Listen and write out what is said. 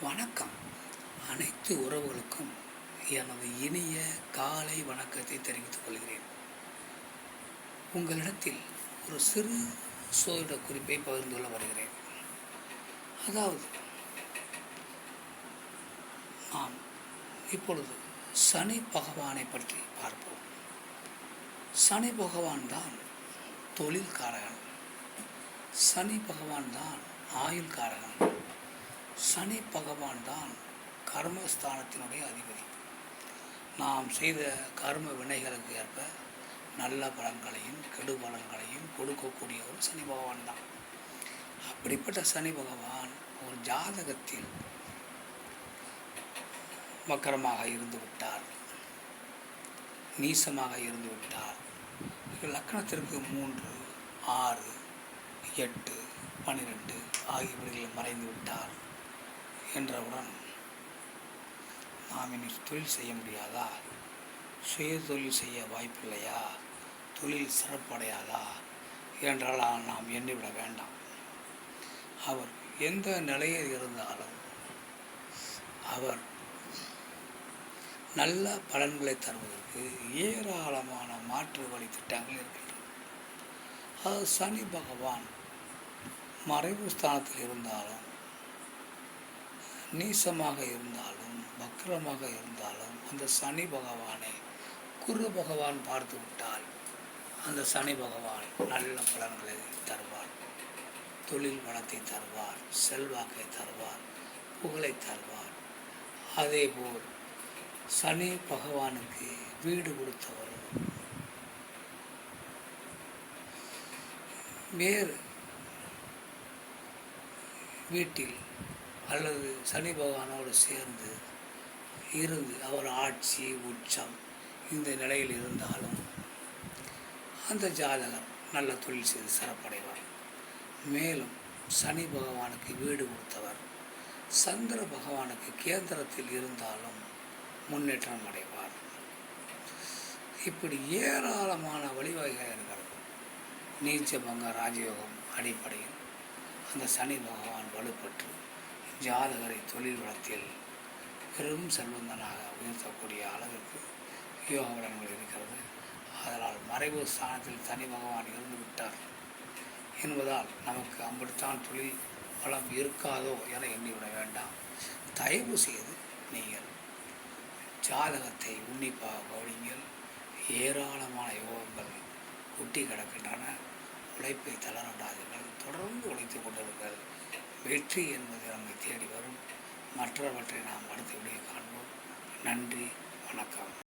வணக்கம். அனைத்து உறவுகளுக்கும் எனது இனிய காலை வணக்கத்தை தெரிவித்துக் கொள்கிறேன். உங்களிடத்தில் ஒரு சிறு சோதிட குறிப்பை பகிர்ந்து கொள்ள வருகிறேன். அதாவது, நாம் இப்பொழுது சனி பகவானை பற்றி பார்ப்போம். சனி பகவான் தான் தொழில்காரகன், சனி பகவான் தான் ஆயுள்காரகன், சனி பகவான் தான் கர்மஸ்தானத்தினுடைய அதிபதி. நாம் செய்த கர்ம வினைகளுக்கு ஏற்ப நல்ல பலன்களையும் கெடு பலன்களையும் கொடுக்கக்கூடிய ஒரு சனி பகவான் தான். அப்படிப்பட்ட சனி பகவான் ஒரு ஜாதகத்தில் வக்கரமாக இருந்து விட்டார், நீசமாக இருந்து விட்டார், லக்னத்திற்கு 3, 6, 8, 12 ஆகியவர்களில் மறைந்து விட்டார் என்றவுடன் நாம் இனி தொழில் செய்ய முடியாதா, சுய தொழில் செய்ய வாய்ப்பில்லையா, தொழில் சிறப்படையாதா என்றால் நாம் எண்ணிவிட வேண்டாம். அவர் எந்த நிலையில் இருந்தாலும் அவர் நல்ல பலன்களை தருவதற்கு ஏராளமான மாற்று வழி திட்டங்கள் இருக்கின்றன. அது சனி பகவான் மறைவு ஸ்தானத்தில் இருந்தாலும், நீசமாக இருந்தாலும், வக்ரமாக இருந்தாலும், அந்த சனி பகவானை குரு பகவான் பார்த்து விட்டால் அந்த சனி பகவான் நல்ல பலன்களை தருவார், தொழில் வளத்தை தருவார், செல்வாக்கை தருவார், புகழை தருவார். அதேபோல் சனி பகவானுக்கு வீடு கொடுத்தவர் வேறு வீட்டில் அல்லது சனி பகவானோடு சேர்ந்து இருந்து அவர் ஆட்சி உச்சம் இந்த நிலையில் இருந்தாலும் அந்த ஜாதகர் நல்ல தொழில் செய்து சிறப்படைவார். மேலும் சனி பகவானுக்கு வீடு கொடுத்தவர் சந்திர பகவானுக்கு கேந்திரத்தில் இருந்தாலும் முன்னேற்றம் அடைவார். இப்படி ஏராளமான வழிவகைகள் இருக்கிறது. நீச்சபங்க ராஜயோகம் அடிப்படையில் அந்த சனி பகவான் வலுப்பெற்று ஜாதகரை தொழில் வளத்தில் பெரும் செல்வந்தனாக உயர்த்தக்கூடிய அளவிற்கு யோக பலன்கள் இருக்கிறது. அதனால் மறைவு ஸ்தானத்தில் சனி பகவான் இருந்து விட்டார் என்பதால் நமக்கு அப்படித்தான் தொழில் பலம் இருக்காதோ என எண்ணிவிட வேண்டாம். தயவு செய்து நீங்கள் ஜாதகத்தை உன்னிப்பாக கவனிங்கள். ஏராளமான யோகங்கள் குட்டி கிடக்கின்றன. உழைப்பை தளரவிடாதீர்கள், தொடர்ந்து உழைத்து கொண்டிருங்கள். வெற்றி என்பது நம்மை தேடி வரும். மற்றவற்றை நாம் அடுத்த வீடியோ காண்போம். நன்றி, வணக்கம்.